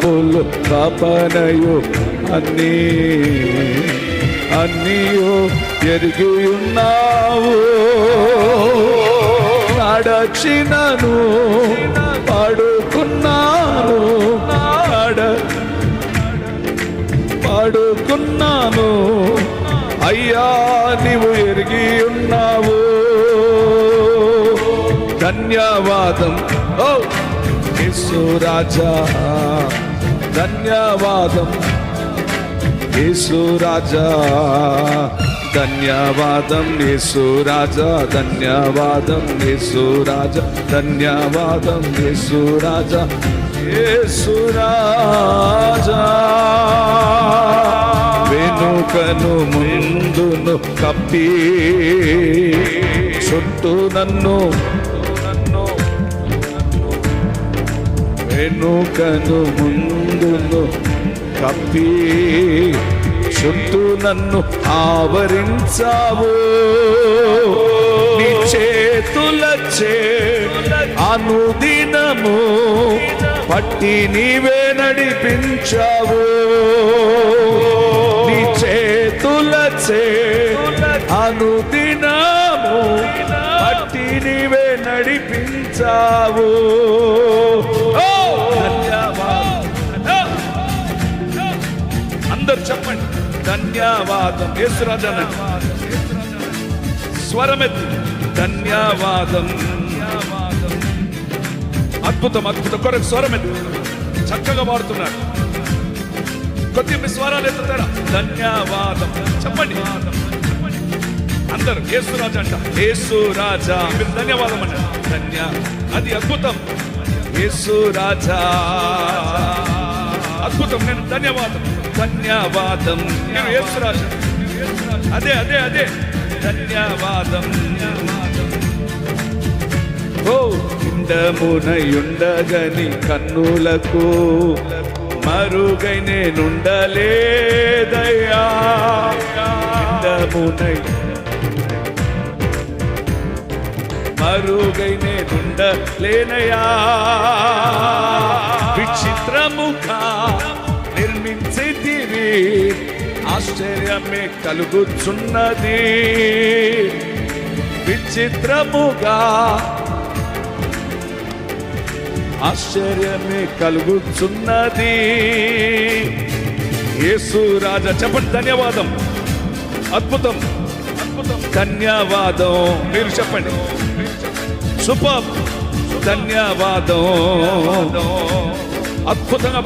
మార్గములు తపనయు అన్నీయు ఎరిగి ఉన్నావు. నడచినను పడుకున్నాను అయ్యా నీవు ఎరిగి ఉన్నావు. ధన్యవాదం ఓ యేసు రాజా, ధన్యవాదం యేసు రాజా, ధన్యవాదం యేసు రాజా, ధన్యవాదం యేసు రాజా, ధన్యవాదం యేసు రాజా, యేసు రాజా. వెనుకను ముందును కప్పి చుట్టూ నన్ను, వెనుకను ముందును కప్పి చుట్టూ నన్ను ఆవరించావు. నీ చేతులచే అనుదినము పట్టి నీవే నడిపించావు. నీ చేతులచే అనుదినము పట్టి నీవే నడిపించావు. అందరు చెప్పండి ధన్యవాదం యేసురాజా. స్వరమెత్తి ధన్యవాదం. అద్భుతం అద్భుతం. కొరకు స్వరమెత్తి చక్కగా వాడుతున్నాడు. కొద్దిగా స్వరాలు ఎత్తుతారా? ధన్యవాదం చెప్పండి అందరు. యేసురాజా అంట, యేసురాజా మీరు ధన్యవాదం అంట. అది అద్భుతం. యేసురాజా అద్భుతం. నేను ధన్యవాదం ధన్యవాదం. నేను యేసురాజా. అదే అదే అదే ధన్యవాదం. ఓ ఇండమునయుండగని కన్నులకు మరుగై నేనుండలేదయ్యా. ఇండమునై మరుగై నేనుండలేనయ్యా. విచిత్రముగా నిర్మించితివి, ఆశ్చర్యమే కలుగుచున్నది. విచిత్రముగా ఆశ్చర్యమే కలుగుచున్నది. యేసు రాజా చెప్పండి ధన్యవాదం. అద్భుతం అద్భుతం. ధన్యవాదం మీరు చెప్పండి. సూపర్. ధన్యవాదం. అద్భుతంగా